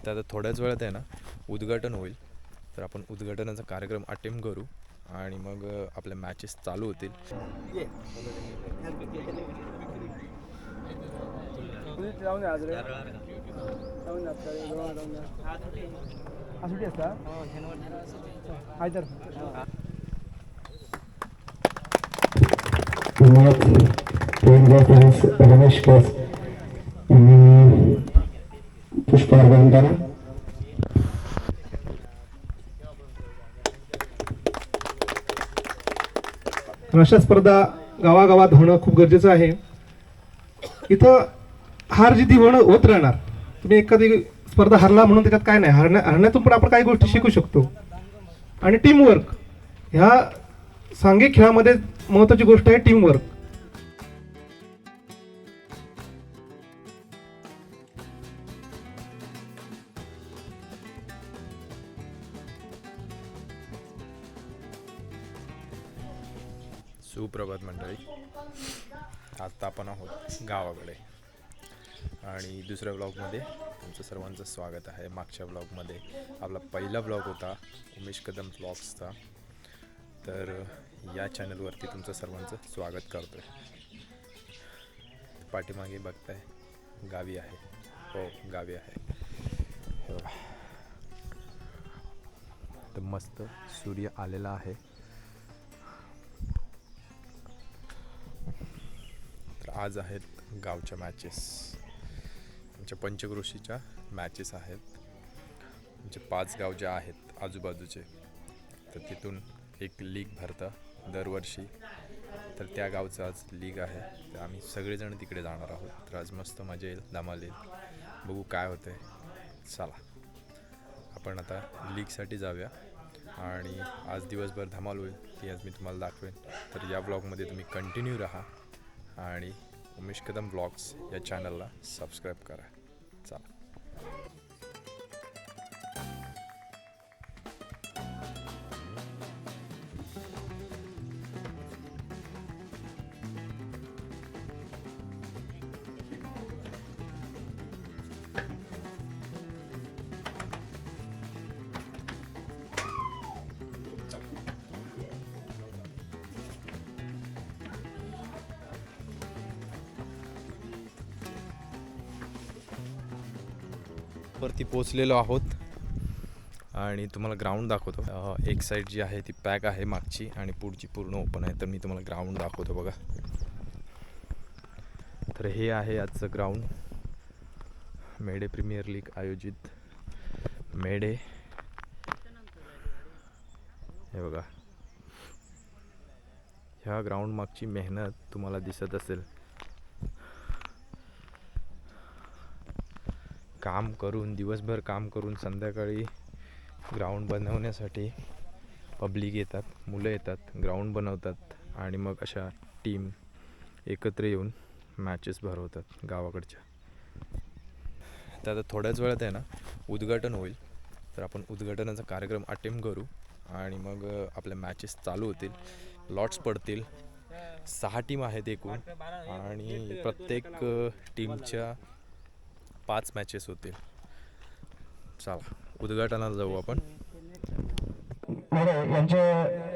तर आता थोड्याच वेळात आहे ना उद्घाटन होईल. तर आपण उद्घाटनाचा कार्यक्रम अटेम्प्ट करू आणि मग आपल्या मॅचेस चालू होतील. रमेश कस पुष्पार्पण करा. अशा स्पर्धा गावागावात होणं खूप गरजेचं आहे. इथं हार जिती होत राहणार. तुम्ही एखादी स्पर्धा हरला म्हणून त्याच्यात काय नाही, हरण्यातून पण आपण काही गोष्टी शिकू शकतो. आणि टीमवर्क ह्या सांघिक खेळामध्ये महत्त्वाची गोष्ट आहे टीमवर्क. सुप्रभात मंडळी, आता आपण आहोत गावाकडे आणि दुसऱ्या ब्लॉगमध्ये तुमचं सर्वांचं स्वागत आहे. मागच्या ब्लॉगमध्ये आपला पहिला ब्लॉग होता उमेश कदम ब्लॉग्सचा. तर या चॅनलवरती तुमचं सर्वांचं स्वागत करतो आहे. पाठीमागे बघताय गावी आहे, हो गावी आहे. तर मस्त सूर्य आलेला आहे. आज आहेत गावच्या मॅचेस, आमच्या पंचक्रोशीच्या मॅचेस आहेत. आमचे 5 गाव जे आहेत आजूबाजूचे, तर तिथून एक लीग भरतं दरवर्षी. तर त्या गावचं आज लीग आहे. तर आम्ही सगळेजण तिकडे जाणार आहोत. तर आज मस्त मजा येईल, धमाल येईल. बघू काय होतं आहे. चला आपण आता लीगसाठी जाऊया आणि आज दिवसभर धमाल होईल, ती आज मी तुम्हाला दाखवेन. तर या ब्लॉगमध्ये तुम्ही कंटिन्यू राहा आणि उमेश कदम ब्लॉग्स या चॅनलला सबस्क्राईब करा. चला. वरती पोचलेलो आहोत आणि तुम्हाला ग्राउंड दाखवतो. एक साईड जी आहे ती पॅक आहे मागची आणि पुढची पूर्ण ओपन आहे. तर मी तुम्हाला ग्राउंड दाखवतो बघा. तर हे आहे आजचं ग्राउंड. मेडे प्रीमियर लीग आयोजित मेडे, हे बघा. ह्या ग्राउंड मागची मेहनत तुम्हाला दिसत असेल. काम करून, दिवसभर काम करून संध्याकाळी ग्राउंड बनवण्यासाठी पब्लिक येतात, मुलं येतात, ग्राउंड बनवतात आणि मग अशा टीम एकत्र येऊन मॅचेस भरवतात गावाकडच्या. तर आता थोड्याच वेळात आहे ना उद्घाटन होईल. तर आपण उद्घाटनाचा कार्यक्रम अटेम्प्ट करू आणि मग आपल्या मॅचेस चालू होतील. लॉट्स पडतील. 6 टीम आहेत एकूण आणि प्रत्येक टीमच्या 5 मॅचेस होतील. चला उद्घाटनाला जाऊ आपण. यांचे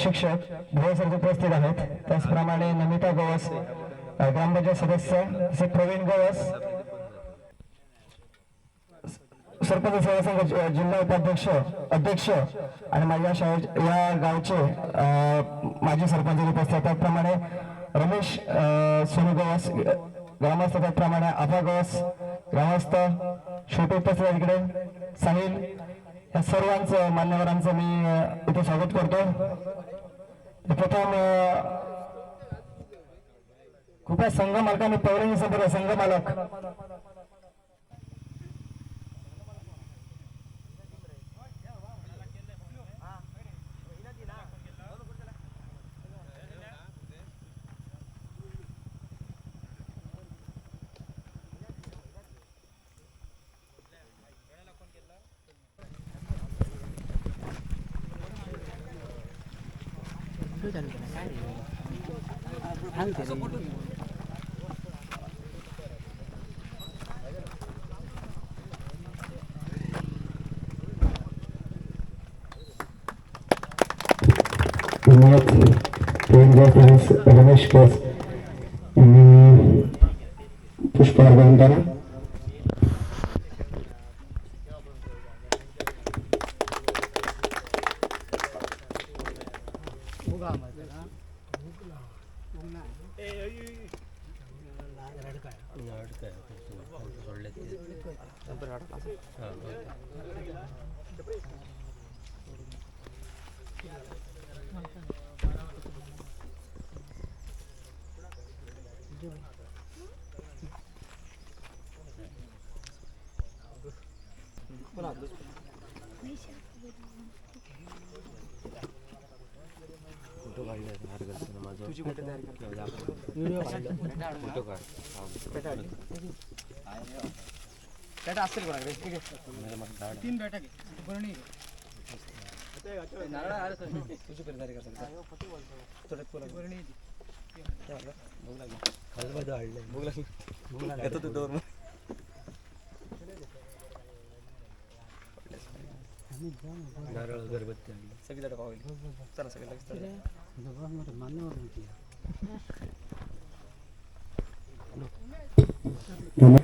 शिक्षक भोसरचे उपस्थित आहेत. त्याचप्रमाणे नमिता गवस ग्रामपंचायत सदस्य, असे प्रवीण गवस सरपंच सेवा संघ जिल्हा उपाध्यक्ष अध्यक्ष आणि माझ्या या गावचे माजी सरपंच उपस्थित. त्याचप्रमाणे रमेश सोनू गवस ग्रामस्थ, त्याचप्रमाणे आभा गवस ग्रामस्थ, छोटे उपस्थित इकडे साहिल. या सर्वांचं मान्यवरांचं मी इथे स्वागत करतो. प्रथम कृपया संघ मालकांनी पौर्णिमे संपर्क संघ मालक पुण्यात रमेश केस यांनी पुष्पार्पण करा.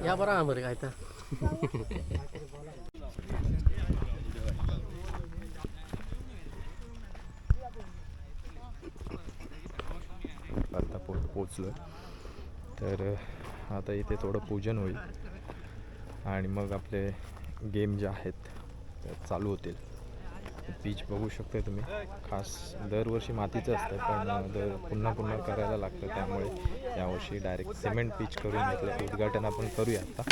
या बरं बरं काय तर आता पोचलो. तर आता इथे थोडं पूजन होईल आणि मग आपले गेम जे आहेत ते चालू होतील. पीच बघू शकता तुम्ही. खास दरवर्षी मातीचं असतं पण पुन्हा पुन्हा करायला लागतं, त्यामुळे यावर्षी डायरेक्ट सिमेंट पीच करून घेतलं. उद्घाटन आपण करूया आता.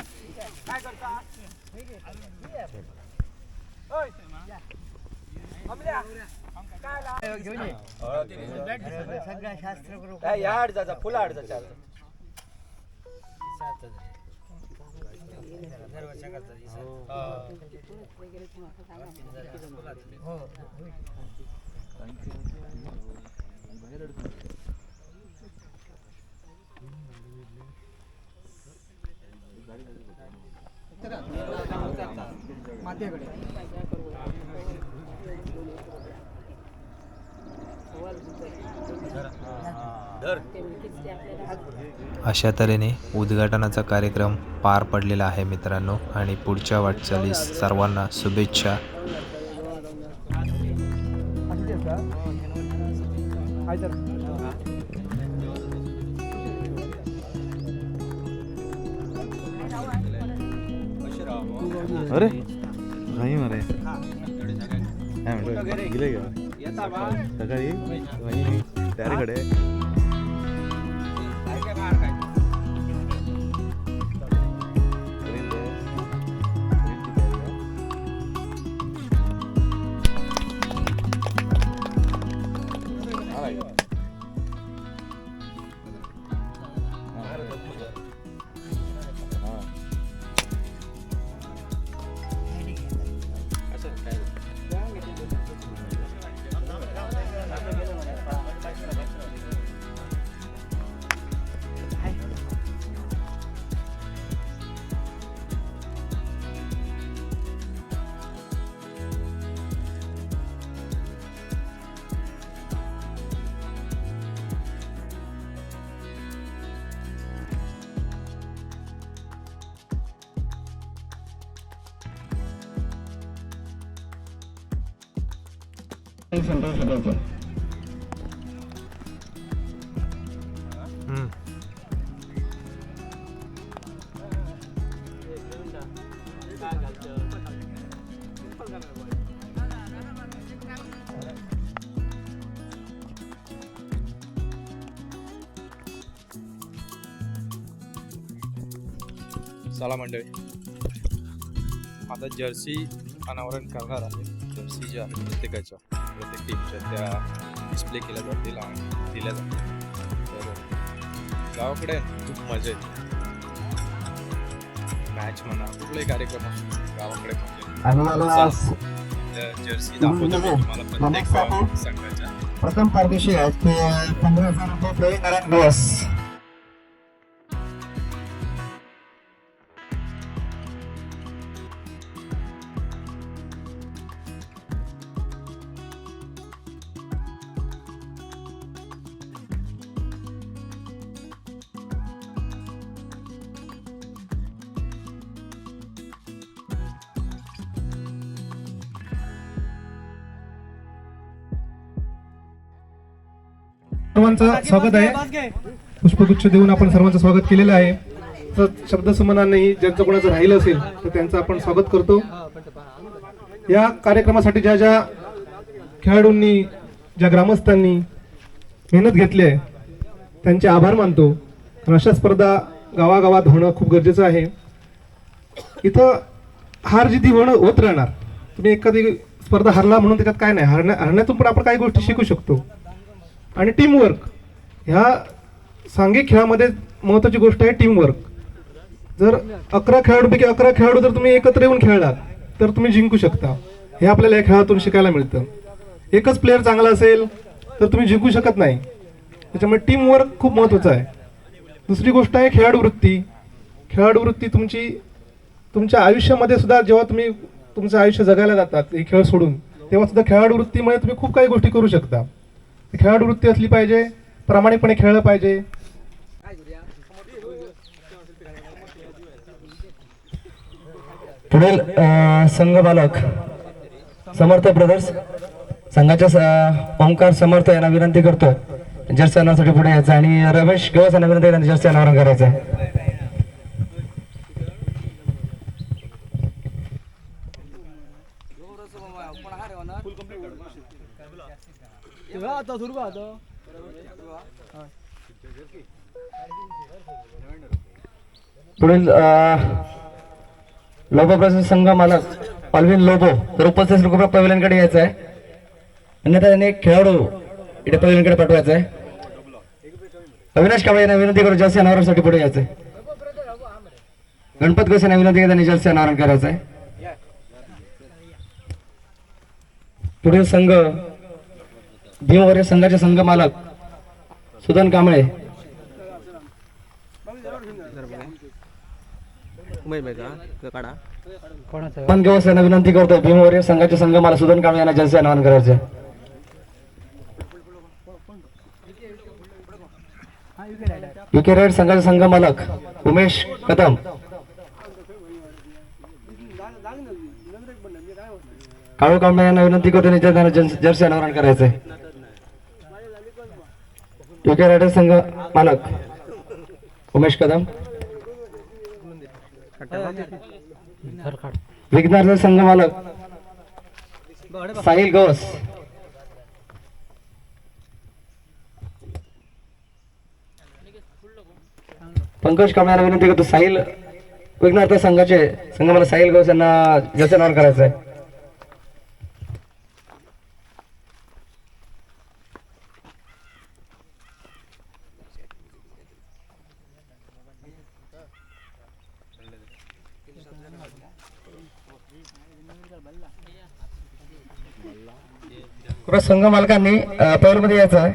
अशा तऱ्हेने उद्घाटनाचा कार्यक्रम पार पडलेला आहे मित्रांनो, आणि पुढच्या वाटचालीस सर्वांना शुभेच्छा. अरे नाही मारे काय म्हणतो गेले का सकाळी तयारीकडे चला मंडळी, आता जर्सी अनावरण करणार आहे. जर्सी ज्या आहेत प्रत्येक टीमच्या त्या डिस्प्ले केल्या जातील आणि दिल्या जातील. तर गावाकडे खूप मजा येते. मॅच म्हणा, कुठलाही कार्यक्रम असतो गावाकडे म्हणजे जर्सी दाखवतो तुम्हाला प्रत्येक संघाच्या. प्रथम पारदेशी आहेत ते 15,000 रुपये करंट बस. सर्वांचं स्वागत आहे. पुष्पगुच्छ देऊन आपण सर्वांचं स्वागत केलेलं आहे. तर शब्दसुमनांनी ज्यांचं कोणाचं राहिलं असेल तर त्यांचं आपण स्वागत करतो. या कार्यक्रमासाठी ज्या ज्या खेळाडूंनी, ज्या ग्रामस्थांनी मेहनत घेतली आहे त्यांचे आभार मानतो. कारण अशा स्पर्धा गावागावात होणं खूप गरजेचं आहे. इथं हार जिती होत राहणार. तुम्ही एखादी स्पर्धा हरला म्हणून त्याच्यात काय नाही, हरण्यातून पण आपण काही गोष्टी शिकू शकतो. आणि टीमवर्क, ह्या सांघिक खेळामध्ये महत्त्वाची गोष्ट आहे टीमवर्क. जर 11 खेळाडूपैकी 11 खेळाडू जर तुम्ही एकत्र येऊन खेळलात तर तुम्ही जिंकू शकता. हे आपल्याला या खेळातून शिकायला मिळतं. एकच प्लेअर चांगला असेल तर तुम्ही जिंकू शकत नाही. त्याच्यामुळे टीमवर्क खूप महत्त्वाचं आहे. दुसरी गोष्ट आहे खेळाडू वृत्ती. खेळाडू वृत्ती तुमच्या आयुष्यामध्ये सुद्धा जेव्हा तुम्ही तुमचं आयुष्य जगायला जातात हे खेळ सोडून, तेव्हा सुद्धा खेळाडू वृत्तीमुळे तुम्ही खूप काही गोष्टी करू शकता. खेळाडू वृत्ती असली पाहिजे, प्रामाणिकपणे खेळलं पाहिजे. पुढील संघ मालक समर्थ ब्रदर्स, संघाच्या ओंकार समर्थ यांना विनंती करतो जर्सी अनावरसाठी पुढे यायचं आणि रमेश गवस यांना विनंती त्यांना जर्सी अनावरण करायचं आहे. पुढील लोबो ब्रदर्स संघ मालक अल्विन लोबो तर उपस्थित लोक पवेलियनकडे यायचं आहे. अन्यथा त्यांनी एक खेळाडू इथे पवेलियनकडे पाठवायचा आहे. अविनाश कांबळे यांना विनंती करू जर्सी अनावरणासाठी पुढे यायचं आहे. गणपत घोष यांना विनंती करू त्यांनी जर्सी अनावरण करायचं आहे. पुढील संघ भीमवरे संघाचे संघ मालक सुदन कांबळे मन गवस यांना विनंती करतो भीमवरे संघाचे संघ मालक सुदन कांबळे यांना जर्सी अनावरण करायचे आहे. युके रेड संघाचे संघ मालक उमेश कदम काळू कांबळे यांना विनंती करतो त्यांना जर्सी अनावरण करायचं आहे. युके रेड संघ मालक उमेश कदम, विघ्नहर्ता संघ मालक साहिल घोष, पंकज कांबळे यांना विनंती करतो साहिल विघ्नहर्ता संघाचे संघ मालक साहिल घोष यांना जर्सी अनावरण करायचं आहे. संघ मालकांनी पवेलमध्ये यायचं आहे.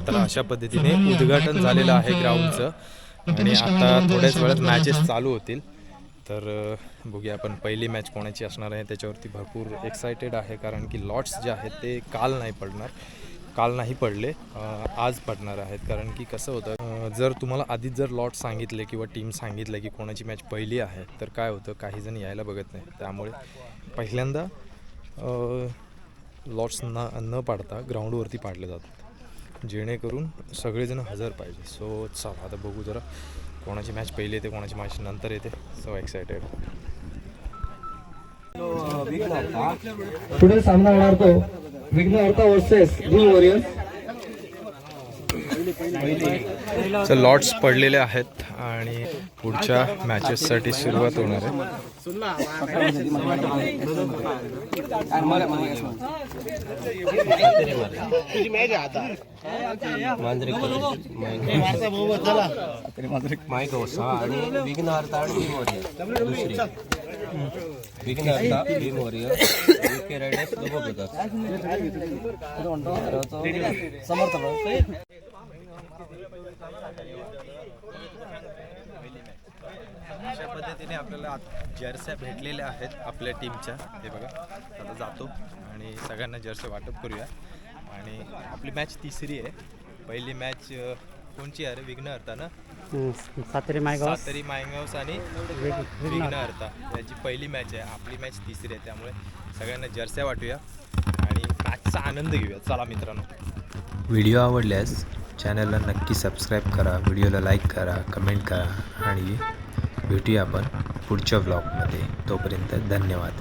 तर अशा पद्धतीने उद्घाटन झालेलं आहे ग्राउंडचं आणि आता थोड्याच वेळात मॅचेस चालू होतील. तर बघूया आपण पहिली मॅच कोणाची असणार आहे त्याच्यावरती भरपूर एक्सायटेड आहे. कारण की लॉट्स जे आहेत ते काल नाही पडले, आज पडणार आहेत. कारण की कसं होतं, जर तुम्हाला आधीच जर लॉट सांगितले किंवा टीम सांगितलं की कोणाची मॅच पहिली आहे तर काय होतं, काही जण यायला बघत नाही. त्यामुळे पहिल्यांदा लॉट्स न पाडता ग्राउंडवरती पाडले जातात जेणेकरून सगळेजण हजर पाहिजे. सो चला आता बघू जरा कोणाची मॅच पहिली येते, कोणाची मॅच नंतर येते. So excited. पुढे सामना होणार तो विघ्नहर्ता वर्सेस भीम वॉरियर्स. तर लॉट्स पडलेले आहेत आणि पुढच्या मॅचेससाठी सुरुवात होणार आहे. आणि विघ्नहर्ता आणि Bhim warrior Vighnaharta Bhim warrior UK riders Lobo brothers Samarth अशा पद्धतीने आपल्याला जर्सी भेटलेल्या आहेत आपल्या टीमच्या. हे बघा आता जातो आणि सगळ्यांना जर्सी वाटप करूया. आणि आपली मॅच तिसरी आहे. पहिली मॅच कोणची आहे रे? विघ्नहर्ता ना, सातेरी मायगावस आणि विघ्नहर्ता याची पहिली मॅच आहे. आपली मॅच तिसरी आहे त्यामुळे सगळ्यांना जर्सी वाटूया आणि मॅचचा आनंद घेऊया. चला मित्रांनो. व्हिडिओ आवडल्यास चॅनलला नक्की सबस्क्राईब करा, व्हिडिओला लाईक करा, कमेंट करा आणि भेटूया आपण पुढच्या व्लॉगमध्ये. तोपर्यंत धन्यवाद.